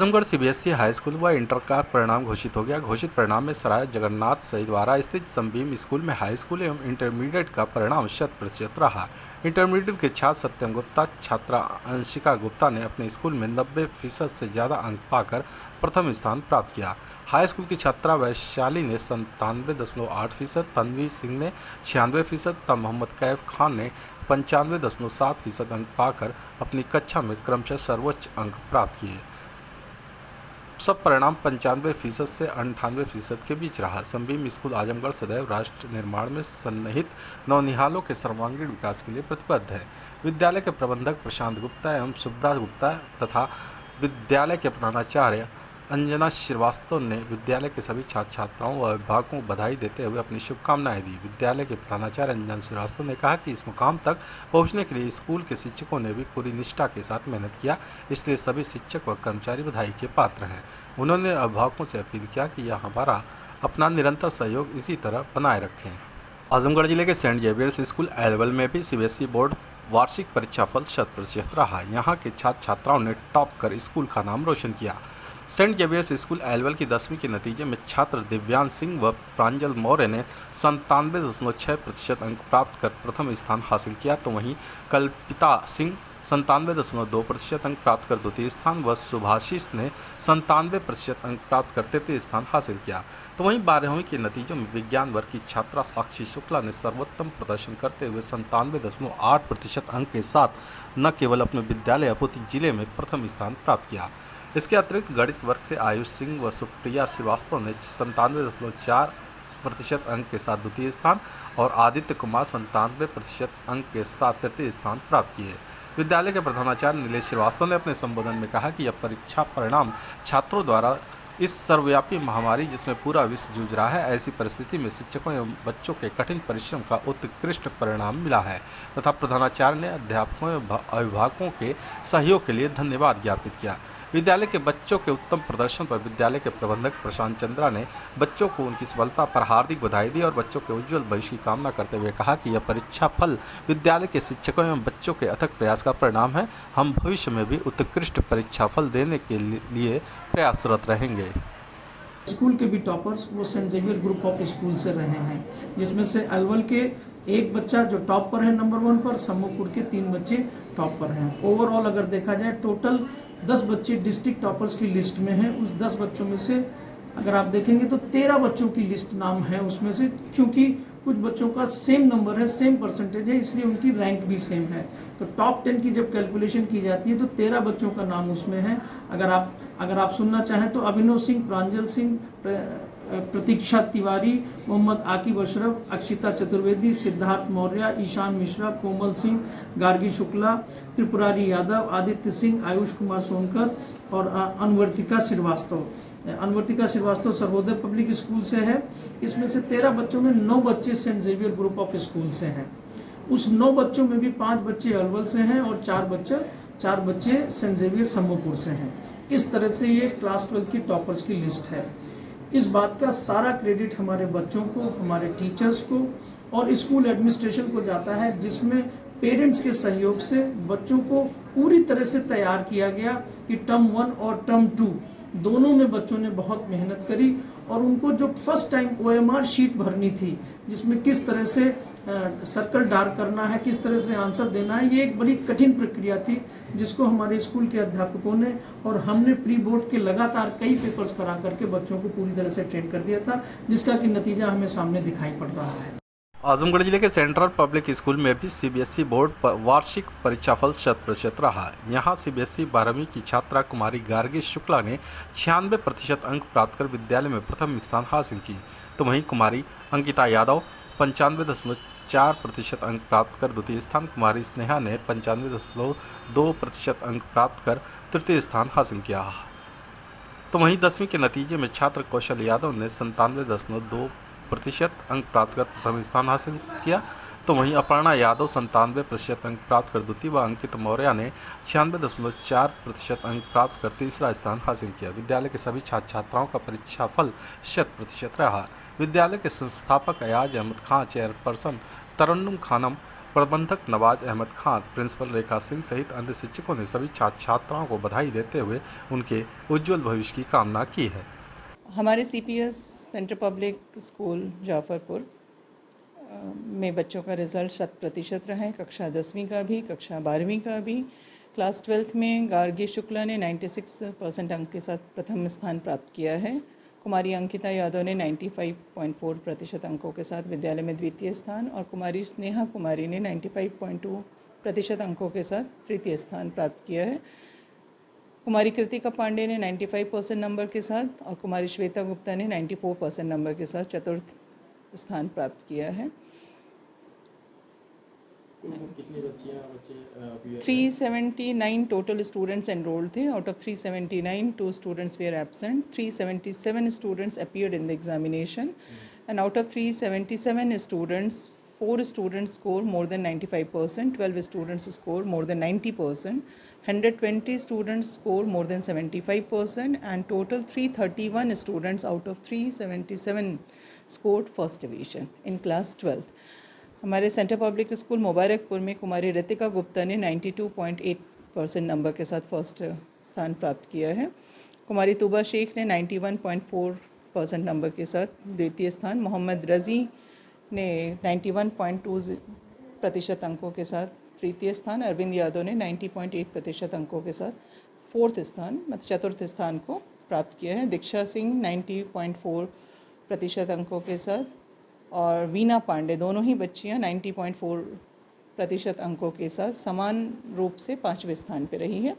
Azamgarh CBSE high school व inter का परिणाम घोषित हो गया। घोषित परिणाम में सराय जगन्नाथ सहितवारा स्थित संबीम स्कूल में हाई स्कूल एवं इंटरमीडिएट का परिणाम 100% रहा। इंटरमीडिएट के छात्र सत्यम गुप्ता, छात्रा अंशिका गुप्ता ने अपने स्कूल में 90% से ज़्यादा अंक पाकर प्रथम स्थान प्राप्त किया। हाई स्कूल की छात्रा वैशाली ने 97.8%, तन्वी सिंह ने 96% तथा मोहम्मद कैफ खान ने 95.7% अंक पाकर अपनी कक्षा में क्रमशः सर्वोच्च अंक प्राप्त किए। सब परिणाम 95% से 98% के बीच रहा। संबीम स्कूल आजमगढ़ सदैव राष्ट्र निर्माण में सन्निहित नवनिहालों के सर्वांगीण विकास के लिए प्रतिबद्ध है। विद्यालय के प्रबंधक प्रशांत गुप्ता एवं सुब्रा गुप्ता तथा विद्यालय के प्रधानाचार्य अंजना श्रीवास्तव ने विद्यालय के सभी छात्र छात्राओं व अभिभावकों को बधाई देते हुए अपनी शुभकामनाएं दी। विद्यालय के प्रधानाचार्य अंजना श्रीवास्तव ने कहा कि इस मुकाम तक पहुंचने के लिए स्कूल के शिक्षकों ने भी पूरी निष्ठा के साथ मेहनत किया, इसलिए सभी शिक्षक व कर्मचारी बधाई के पात्र हैं। उन्होंने अभिभावकों से अपील किया कि यह हमारा अपना निरंतर सहयोग इसी तरह बनाए रखें। आजमगढ़ जिले के सेंट जेवियर्स स्कूल एलवल में भी सीबीएसई बोर्ड वार्षिक परीक्षाफल 100% रहा। यहाँ के छात्र छात्राओं ने टॉप कर स्कूल का नाम रोशन किया। सेंट जेवियर्स स्कूल एलवल की 10वीं के नतीजे में छात्र दिव्यांश सिंह व प्रांजल मौर्य ने 97.6% अंक प्राप्त कर प्रथम स्थान हासिल किया, तो वहीं कल्पिता सिंह 97.2% अंक प्राप्त कर द्वितीय स्थान व सुभाषिष ने 97% अंक प्राप्त कर तृतीय स्थान हासिल किया। तो वहीं 12वीं के नतीजों में विज्ञान वर्ग की छात्रा साक्षी शुक्ला ने सर्वोत्तम प्रदर्शन करते हुए 97.8% अंक के साथ न केवल अपने विद्यालय अपितु जिले में प्रथम स्थान प्राप्त किया। इसके अतिरिक्त गणित वर्ग से आयुष सिंह व सुप्रिया श्रीवास्तव ने 97.4% अंक के साथ द्वितीय स्थान और आदित्य कुमार 97% अंक के साथ तृतीय स्थान प्राप्त किए। विद्यालय के प्रधानाचार्य नीलेश श्रीवास्तव ने अपने संबोधन में कहा कि यह परीक्षा परिणाम छात्रों द्वारा इस सर्वव्यापी महामारी जिसमें पूरा विश्व जूझ रहा है, ऐसी परिस्थिति में शिक्षकों एवं बच्चों के कठिन परिश्रम का उत्कृष्ट परिणाम मिला है तथा प्रधानाचार्य ने अध्यापकों एवं अभिभावकों के सहयोग के लिए धन्यवाद ज्ञापित किया। विद्यालय के बच्चों के उत्तम प्रदर्शन पर विद्यालय के प्रबंधक प्रशांत चंद्रा ने बच्चों को उनकी सफलता पर हार्दिक बधाई दी और बच्चों के उज्जवल भविष्य की कामना करते हुए कहा कि यह परीक्षा फल विद्यालय के शिक्षकों एवं बच्चों के अथक प्रयास का परिणाम है। हम भविष्य में भी उत्कृष्ट परीक्षा फल देने के लिए प्रयासरत रहेंगे। स्कूल के भी टॉपर्स वो Saint Xavier group of school से रहे हैं, जिसमें से अलवल के एक बच्चा जो टॉप पर है नंबर 1 पर, सम्मोपुर के 3 बच्चे टॉप पर हैं। ओवरऑल अगर देखा जाए टोटल 10 बच्चे डिस्ट्रिक्ट टॉपर्स की लिस्ट में हैं। उस 10 बच्चों में से अगर आप देखेंगे तो 13 बच्चों की लिस्ट नाम है उसमें से, क्योंकि कुछ बच्चों का सेम नंबर है, सेम परसेंटेज है, इसलिए उनकी रैंक भी सेम है। तो टॉप 10 की जब कैलकुलेशन की जाती है तो 13 बच्चों का नाम उसमें है। अगर आप सुनना चाहें तो अभिनव सिंह, प्रांजल सिंह, प्रतीक्षा तिवारी, मोहम्मद आकिब अशरफ, अक्षिता चतुर्वेदी, सिद्धार्थ मौर्य, ईशान मिश्रा, कोमल सिंह, गार्गी शुक्ला, त्रिपुरारी यादव, आदित्य सिंह, आयुष कुमार सोनकर और अनवर्तिका श्रीवास्तव। अनवर्तिका श्रीवास्तव सर्वोदय पब्लिक स्कूल से है। इसमें से 13 बच्चों में 9 बच्चे Saint Xavier group of school से हैं। उस 9 बच्चों में भी 5 बच्चे अलवल से हैं और 4 बच्चे सेंट जेवियर सम्मोपुर से हैं। इस तरह से ये क्लास 12 की टॉपर्स की लिस्ट है। इस बात का सारा क्रेडिट हमारे बच्चों को, हमारे टीचर्स को और स्कूल एडमिनिस्ट्रेशन को जाता है, जिसमें पेरेंट्स के सहयोग से बच्चों को पूरी तरह से तैयार किया गया कि टर्म 1 और टर्म 2 दोनों में बच्चों ने बहुत मेहनत करी और उनको जो फर्स्ट टाइम OMR शीट भरनी थी, जिसमें किस तरह से सर्कल डार्क करना है, किस तरह से आंसर देना है, ये एक बड़ी कठिन प्रक्रिया थी, जिसको हमारे स्कूल के अध्यापकों ने और हमने प्री बोर्ड के लगातार कई पेपर्स करा करके बच्चों को पूरी तरह से ट्रेन कर दिया था, जिसका कि नतीजा हमें सामने दिखाई पड़ रहा है। आजमगढ़ जिले के सेंट्रल पब्लिक स्कूल में भी सीबीएसई बोर्ड वार्षिक परीक्षाफल 100% रहा। यहाँ सीबीएसई 12वीं की छात्रा कुमारी गार्गी शुक्ला ने 96% अंक प्राप्त कर विद्यालय में प्रथम स्थान हासिल की, तो वहीं कुमारी अंकिता यादव 95.4% अंक प्राप्त कर द्वितीय स्थान, कुमारी स्नेहा ने 95.2% अंक प्राप्त कर तृतीय स्थान हासिल किया। तो वहीं 10वीं के नतीजे में छात्र कौशल यादव ने 97.2% अंक प्राप्त कर प्रथम स्थान हासिल किया, तो वहीं अपर्णा यादव 97% अंक प्राप्त कर द्वितीय व अंकित मौर्य ने 96.4% अंक प्राप्त कर तीसरा स्थान हासिल किया। विद्यालय के सभी छात्र छात्राओं का परीक्षाफल 100% रहा। विद्यालय के संस्थापक अयाज अहमद खां, चेयरपर्सन तरन्नुम खानम, प्रबंधक नवाज अहमद खान, प्रिंसिपल रेखा सिंह सहित अन्य शिक्षकों ने सभी छात्र छात्राओं को बधाई देते हुए उनके उज्जवल भविष्य की कामना की है। हमारे CPS central public school Jafarpur में बच्चों का रिज़ल्ट 100% रहा है। कक्षा 10वीं का भी, कक्षा 12वीं का भी। क्लास 12th में गार्गी शुक्ला ने 96% अंक के साथ प्रथम स्थान प्राप्त किया है। कुमारी अंकिता यादव ने 95.4% अंकों के साथ विद्यालय में द्वितीय स्थान और कुमारी स्नेहा कुमारी ने 95.2% अंकों के साथ तृतीय स्थान प्राप्त किया है। कुमारी कृतिका पांडे ने 95% नंबर के साथ और कुमारी श्वेता गुप्ता ने 94% नंबर के साथ चतुर्थ स्थान प्राप्त किया है। 379 टोटल स्टूडेंट्स एनरोल्ड थे। Out of 379, 2 students were absent. 377 students appeared in the examination and out of 377 students 4 students score more than 95%, 12 students score more than 90%, 120 students score more than 75% and total 331 students out of 377 scored first division in class 12th. हमारे central public school Mubarakpur में कुमारी रितिका गुप्ता ने 92.8% number के साथ first स्थान प्राप्त किया है। कुमारी तुबा शेख ने 91.4% नंबर के साथ द्वितीय स्थान, मोहम्मद रज़ी ने 91.2% अंकों के साथ तृतीय स्थान, अरविंद यादव ने 90.8% अंकों के साथ फोर्थ स्थान मतलब चतुर्थ स्थान को प्राप्त किया है। दीक्षा सिंह 90.4% अंकों के साथ और वीना पांडे, दोनों ही बच्चियां 90.4% अंकों के साथ समान रूप से 5वें स्थान पर रही है।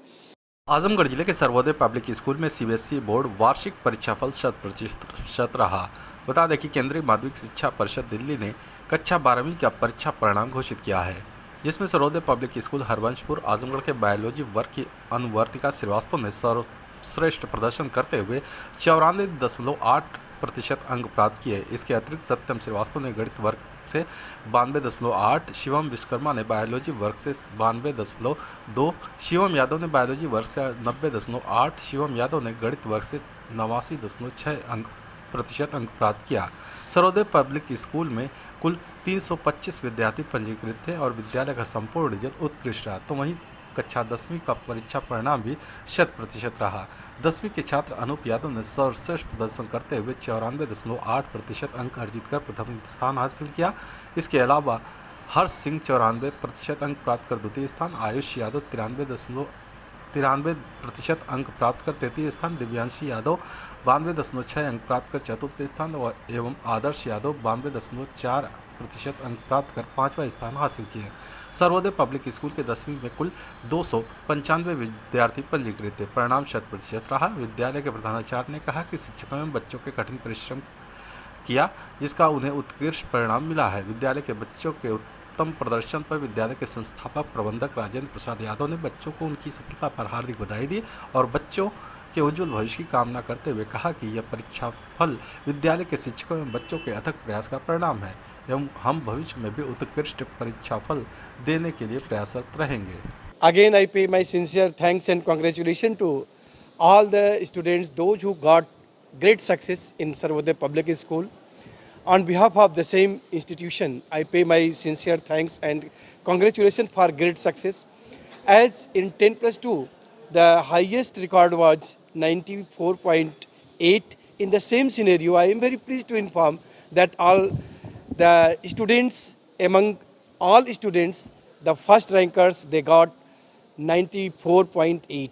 आजमगढ़ जिले के सर्वोदय पब्लिक स्कूल में CBSE बोर्ड वार्षिक परीक्षाफल 100% रहा। बता दें कि केंद्रीय माध्यमिक शिक्षा परिषद दिल्ली ने कक्षा 12वीं का परीक्षा परिणाम घोषित किया है, जिसमें सर्वोदय पब्लिक स्कूल हरवंशपुर आजमगढ़ के बायोलॉजी वर्ग की अनुवर्तिका श्रीवास्तव ने सर्वश्रेष्ठ प्रदर्शन करते हुए 94.8% अंक प्राप्त किए। इसके अतिरिक्त सत्यम श्रीवास्तव ने गणित वर्ग से 92.8, शिवम विश्वकर्मा ने बायोलॉजी वर्ग से 92.2, शिवम यादव ने बायोलॉजी वर्ग से 90.8, शिवम यादव ने गणित वर्ग से 89.6% अंक प्राप्त किया। सर्वोदय पब्लिक स्कूल में कुल 325 विद्यार्थी पंजीकृत थे और विद्यालय का संपूर्ण रिजल्ट उत्कृष्ट रहा। तो वहीं कक्षा 10वीं का परीक्षा परिणाम भी 100% रहा। 10वीं के छात्र अनूप यादव ने सर्वश्रेष्ठ प्रदर्शन करते हुए 94.8% अंक अर्जित कर प्रथम स्थान हासिल किया। इसके अलावा हर्ष सिंह 94% अंक प्राप्त कर द्वितीय स्थान, आयुष यादव 93% अंक प्राप्त कर तृतीय स्थान, दिव्यांशी यादव 92.6 अंक प्राप्त कर चतुर्थ स्थान एवं आदर्श यादव 92.4% अंक प्राप्त कर 5वां स्थान हासिल किए। सर्वोदय पब्लिक स्कूल के 10वीं में कुल 295 विद्यार्थी पंजीकृत थे। परिणाम 100% रहा। विद्यालय के प्रधानाचार्य ने कहा कि शिक्षकों ने बच्चों के कठिन परिश्रम किया, जिसका उन्हें उत्कृष्ट परिणाम मिला है। विद्यालय के बच्चों के उत्तम प्रदर्शन पर विद्यालय के संस्थापक प्रबंधक राजेंद्र प्रसाद यादव ने बच्चों को उनकी सफलता पर हार्दिक बधाई दी और बच्चों के उज्जवल भविष्य की कामना करते हुए कहा कि यह परीक्षा फल विद्यालय के शिक्षकों एवं बच्चों के अथक प्रयास का परिणाम है एवं हम भविष्य में भी उत्कृष्ट परीक्षा फल देने के लिए प्रयासरत रहेंगे। Again, I pay my sincere thanks and congratulations to all the students, those who got great success in Sarvodaya Public School. On behalf of the same institution, I pay my sincere thanks and congratulations for great success. As in 10+2, the highest record was 94.8. In the same scenario, I am very pleased to inform that all the students, among all students, the first rankers, they got 94.8.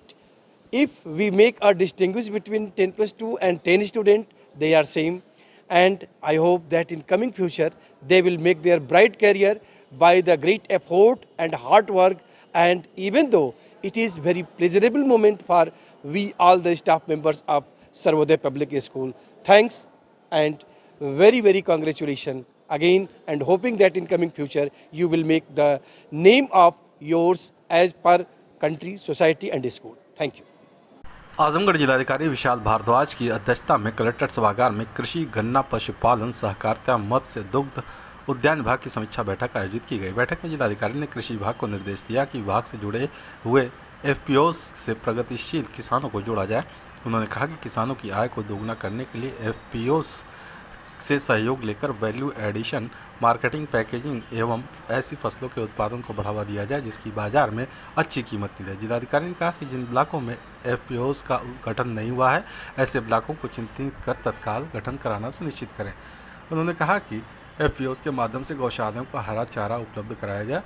If we make a distinguish between 10+2 and 10 students, they are same. And I hope that in coming future, they will make their bright career by the great effort and hard work. And even though it is very pleasurable moment for we all the staff members of Sarvodaya Public School. Thanks and very, very congratulations again, and hoping that in coming future you will make the name of yours as per country, society and school. Thank you. Azamgarh जिलाधिकारी विशाल भारद्वाज की अध्यक्षता में collectorate सभागार में कृषि, गन्ना, पशुपालन, सहकारिता, मत्स्य, दुग्ध उद्यान विभाग की समीक्षा बैठक आयोजित की गई। बैठक में जिलाधिकारी ने कृषि विभाग को निर्देश दिया कि विभाग से जुड़े हुए FPOs से प्रगतिशील किसानों को जोड़ा जाए। उन्होंने कहा कि किसानों की आय को दोगुना करने के लिए FPOs से सहयोग लेकर वैल्यू एडिशन मार्केटिंग, पैकेजिंग एवं ऐसी फसलों के उत्पादन को बढ़ावा दिया जाए जिसकी बाजार में अच्छी कीमत मिले। जिलाधिकारी ने कहा कि जिन ब्लॉकों में एफपीओज का गठन नहीं हुआ है, ऐसे ब्लॉकों को चिन्हित कर तत्काल गठन कराना सुनिश्चित करें। उन्होंने कहा कि एफपीओज के माध्यम से गौशालाओं को हरा चारा उपलब्ध कराया जाए।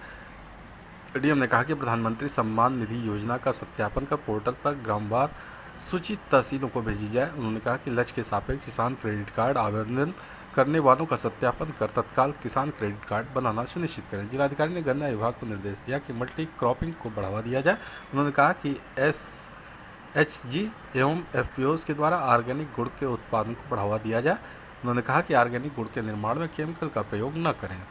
डीएम ने कहा कि प्रधानमंत्री सम्मान निधि योजना का सत्यापन कर पोर्टल पर ग्रामवार सूची तहसीलों को भेजी जाए। उन्होंने कहा कि लक्ष्य के सापेक्ष किसान क्रेडिट कार्ड आवेदन करने वालों का सत्यापन कर तत्काल किसान क्रेडिट कार्ड बनाना सुनिश्चित करें। जिलाधिकारी ने गन्ना विभाग को निर्देश दिया कि मल्टी क्रॉपिंग को बढ़ावा दिया जाए। उन्होंने कहा कि एसएचजी एवं एफपीओज के द्वारा ऑर्गेनिक गुड़ के उत्पादन को बढ़ावा दिया जाए। उन्होंने कहा कि ऑर्गेनिक गुड़ के निर्माण में केमिकल का प्रयोग न करें।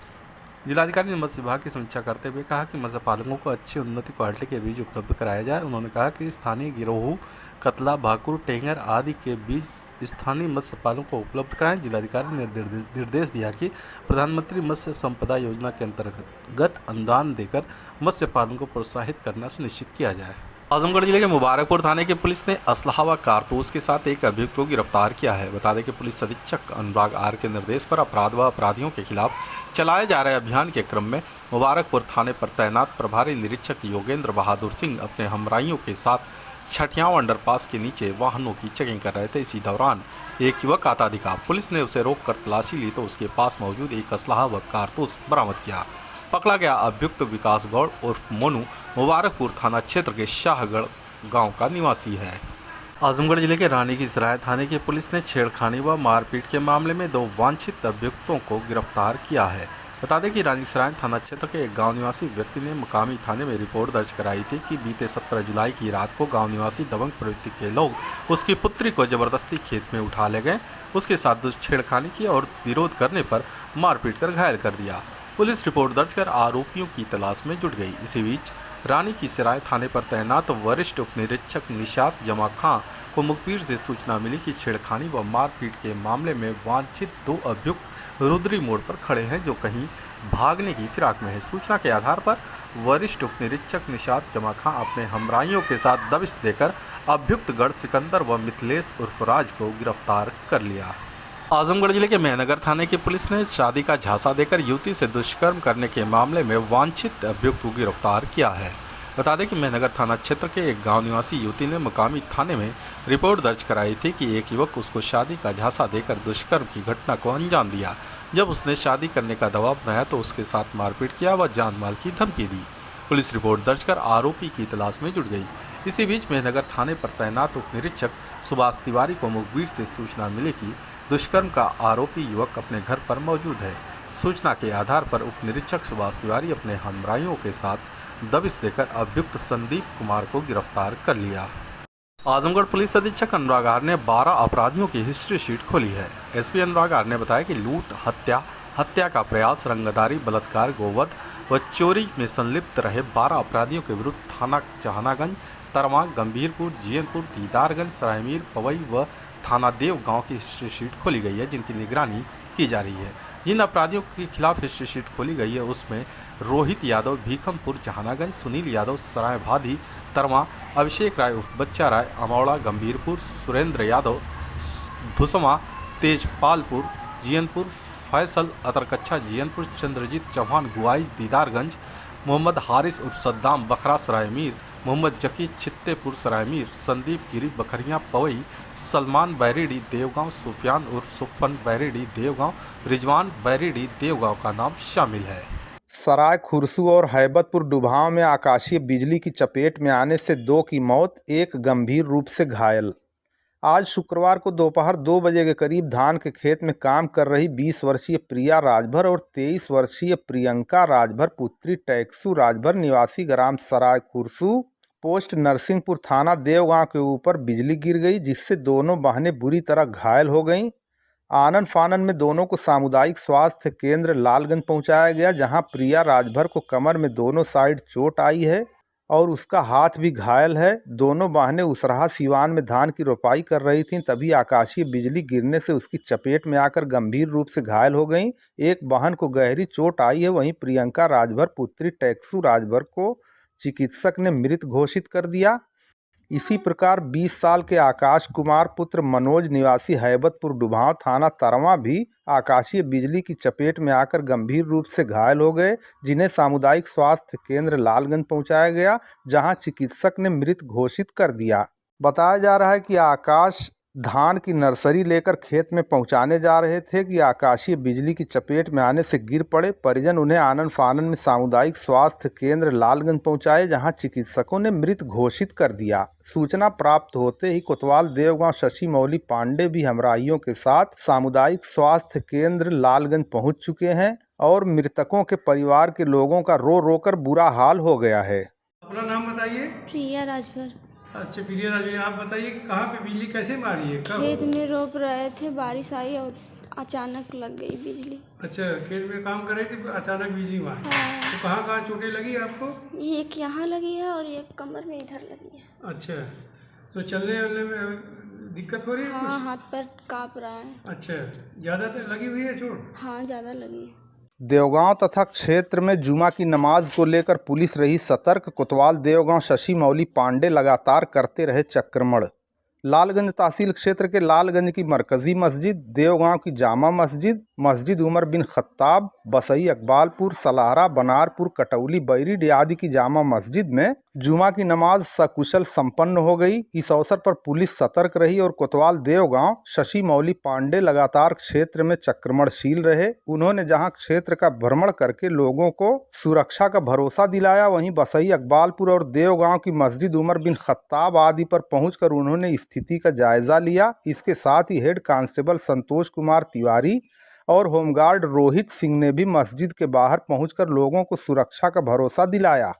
जिलाधिकारी ने मत्स्य विभाग की समीक्षा करते हुए कहा कि मत्स्य पालकों को अच्छी उन्नति क्वालिटी के बीज उपलब्ध कराया जाए। उन्होंने कहा कि स्थानीय गिरोहू, कतला, भाकुर, टेंगर आदि के बीज स्थानीय मत्स्य पालकों को उपलब्ध कराएं। जिलाधिकारी ने निर्देश दिया कि प्रधानमंत्री मत्स्य संपदा योजना के अंतर्गत अनुदान देकर मत्स्य पालन को प्रोत्साहित करना सुनिश्चित किया जाए। आजमगढ़ जिले के मुबारकपुर थाने की पुलिस ने असलहा व कारतूस के साथ एक अभियुक्त को गिरफ्तार किया है। बता दें कि पुलिस अधीक्षक अनुराग आर के निर्देश पर अपराध व अपराधियों के खिलाफ चलाए जा रहे अभियान के क्रम में मुबारकपुर थाने पर तैनात प्रभारी निरीक्षक योगेंद्र बहादुर सिंह अपने हमराइयों के साथ छठियाव अंडरपास के नीचे वाहनों की चेकिंग कर रहे थे। इसी दौरान एक युवक आता दिखा। पुलिस ने उसे रोककर तलाशी ली तो उसके पास मौजूद एक असलहा व कारतूस बरामद किया। पकड़ा गया अभियुक्त विकास गौड़ उर्फ मोनू मुबारकपुर थाना क्षेत्र के शाहगढ़ गांव का निवासी है। आजमगढ़ जिले के रानी की सराय थाने की पुलिस ने छेड़खानी व मारपीट के मामले में 2 वांछित अभियुक्तों को गिरफ्तार किया है। बता दें कि रानी सराय थाना क्षेत्र के एक गांव निवासी व्यक्ति ने मुकामी थाने में रिपोर्ट दर्ज कराई थी कि बीते 17 जुलाई की रात को गांव निवासी दबंग प्रवृत्ति के लोग उसकी पुत्री को जबरदस्ती खेत में उठा ले गए, उसके साथ छेड़खानी की और विरोध करने पर मारपीट कर घायल कर दिया। पुलिस रिपोर्ट दर्ज कर आरोपियों की तलाश में जुट गई। इसी बीच रानी की सराय थाने पर तैनात वरिष्ठ उपनिरीक्षक निशात जमा खां को मुखबिर से सूचना मिली कि छेड़खानी व मारपीट के मामले में वांछित 2 अभियुक्त रुद्री मोड़ पर खड़े हैं जो कहीं भागने की फिराक में है। सूचना के आधार पर वरिष्ठ उपनिरीक्षक निशात जमा खां अपने हमराइयों के साथ दबिश देकर अभियुक्त गढ़ सिकंदर व मिथिलेश उर्फ राज को गिरफ्तार कर लिया। आजमगढ़ जिले के मेहनगर थाने की पुलिस ने शादी का झांसा देकर युवती से दुष्कर्म करने के मामले में वांछित अभियुक्त को गिरफ्तार किया है। बता दें कि मेहनगर थाना क्षेत्र के एक गांव निवासी युवती ने मुकामी थाने में रिपोर्ट दर्ज कराई थी कि एक युवक उसको शादी का झांसा देकर दुष्कर्म की घटना को अंजाम दिया। जब उसने शादी करने का दबाव बनाया तो उसके साथ मारपीट किया व जान माल की धमकी दी। पुलिस रिपोर्ट दर्ज कर आरोपी की तलाश में जुट गई। इसी बीच मेहनगर थाने पर तैनात उप निरीक्षक सुभाष तिवारी को मुखबिर से सूचना मिली कि दुष्कर्म का आरोपी युवक अपने घर पर मौजूद है। सूचना के आधार पर उप निरीक्षक सुभाष तिवारी अपने हमराइयों के साथ दबिश देकर अभियुक्त संदीप कुमार को गिरफ्तार कर लिया। आजमगढ़ पुलिस अधीक्षक अनुराग आर ने 12 अपराधियों की हिस्ट्री शीट खोली है। एसपी अनुराग आर ने बताया कि लूट, हत्या का प्रयास, रंगदारी, बलात्कार, गोवध व चोरी में संलिप्त रहे 12 अपराधियों के विरुद्ध थाना जहानागंज, तरवा, गंभीरपुर, जियनपुर, दीदारगंज, सरायमीर, पवई व थाना देवगांव की हिस्ट्री शीट खोली गई है जिनकी निगरानी की जा रही है। जिन अपराधियों के खिलाफ हिस्ट्री शीट खोली गई है उसमें रोहित यादव भीखमपुर जहानागंज, सुनील यादव सराय भादी तरवा, अभिषेक राय उर्फ बच्चा राय अमौड़ा गंभीरपुर, सुरेंद्र यादव धुसमा तेजपालपुर जियनपुर, फैसल अतरकच्छा जियनपुर, चंद्रजीत चौहान गुआई दीदारगंज, मोहम्मद हारिस उर्फ सद्दाम बखरा सरायमीर, मोहम्मद जकी छित्तेपुर सरायमीर, संदीप गिरी बखरिया पवई, सलमान बैरेडी देवगांव, सुफियान उर्फ सुफन बैरेडी देवगांव, रिजवान बैरेडी देवगांव का नाम शामिल है। सराय खुरसू और हैबतपुर डुभाव में आकाशीय बिजली की चपेट में आने से 2 की मौत, 1 गंभीर रूप से घायल। आज शुक्रवार को दोपहर 2 बजे के करीब धान के खेत में काम कर रही 20 वर्षीय प्रिया राजभर और 23 वर्षीय प्रियंका राजभर पुत्री टैक्सू राजभर निवासी ग्राम सराय खुरसू पोस्ट नरसिंहपुर थाना देवगांव के ऊपर बिजली गिर गई जिससे दोनों बहनें बुरी तरह घायल हो गईं। आनन फानन में दोनों को सामुदायिक स्वास्थ्य केंद्र लालगंज पहुंचाया गया जहां प्रिया राजभर को कमर में दोनों साइड चोट आई है और उसका हाथ भी घायल है। दोनों बहनें उसराहा सिवान में धान की रोपाई कर रही थीं, तभी आकाशीय बिजली गिरने से उसकी चपेट में आकर गंभीर रूप से घायल हो गईं। एक बहन को गहरी चोट आई है, वहीं प्रियंका राजभर पुत्री टैक्सू राजभर को चिकित्सक ने मृत घोषित कर दिया। इसी प्रकार 20 साल के आकाश कुमार पुत्र मनोज निवासी हैबतपुर डुभांव थाना तरवा भी आकाशीय बिजली की चपेट में आकर गंभीर रूप से घायल हो गए, जिन्हें सामुदायिक स्वास्थ्य केंद्र लालगंज पहुंचाया गया, जहां चिकित्सक ने मृत घोषित कर दिया। बताया जा रहा है कि आकाश धान की नर्सरी लेकर खेत में पहुंचाने जा रहे थे कि आकाशीय बिजली की चपेट में आने से गिर पड़े। परिजन उन्हें आनन फानन में सामुदायिक स्वास्थ्य केंद्र लालगंज पहुंचाए, जहां चिकित्सकों ने मृत घोषित कर दिया। सूचना प्राप्त होते ही कोतवाल देवगांव शशि मौली पांडे भी हमराहियों के साथ सामुदायिक स्वास्थ्य केंद्र लालगंज पहुंच चुके हैं और मृतकों के परिवार के लोगों का रो रो कर बुरा हाल हो गया है। अपना नाम बताइए। प्रिया राजभर। अच्छा प्रिया राजे, आप बताइए कहाँ पे बिजली कैसे मारी है, कब? खेत में रोप रहे थे, बारिश आई और अचानक लग गई बिजली। अच्छा, खेत में काम कर रहे थे, अचानक बिजली मारी। हाँ। तो कहाँ कहाँ चोटें लगी आपको? एक यहाँ लगी है और एक कमर में इधर लगी है। अच्छा, तो चलने वलने में दिक्कत हो रही है? हाँ, हाथ पैर काँप रहा है। अच्छा, ज़्यादा लगी हुई है चोट? हाँ, ज़्यादा लगी है। देवगांव तथा क्षेत्र में जुमा की नमाज को लेकर पुलिस रही सतर्क। कोतवाल देवगांव शशि मौली पांडे लगातार करते रहे चक्रमण। लालगंज तहसील क्षेत्र के लालगंज की मरकजी मस्जिद, देवगांव की जामा मस्जिद, मस्जिद उमर बिन खत्ताब, बसई अकबालपुर, सलाहरा, बनारपुर, कटौली, बैरी आदि की जामा मस्जिद में जुमा की नमाज सकुशल संपन्न हो गई। इस अवसर पर पुलिस सतर्क रही और कोतवाल देवगांव शशि मौली पांडे लगातार क्षेत्र में चक्रमणशील रहे। उन्होंने जहां क्षेत्र का भ्रमण करके लोगों को सुरक्षा का भरोसा दिलाया, वहीं बसई अकबालपुर और देवगांव की मस्जिद उमर बिन खत्ताब आदि पर पहुंचकर उन्होंने स्थिति का जायजा लिया। इसके साथ ही हेड कांस्टेबल संतोष कुमार तिवारी और होमगार्ड रोहित सिंह ने भी मस्जिद के बाहर पहुंचकर लोगों को सुरक्षा का भरोसा दिलाया।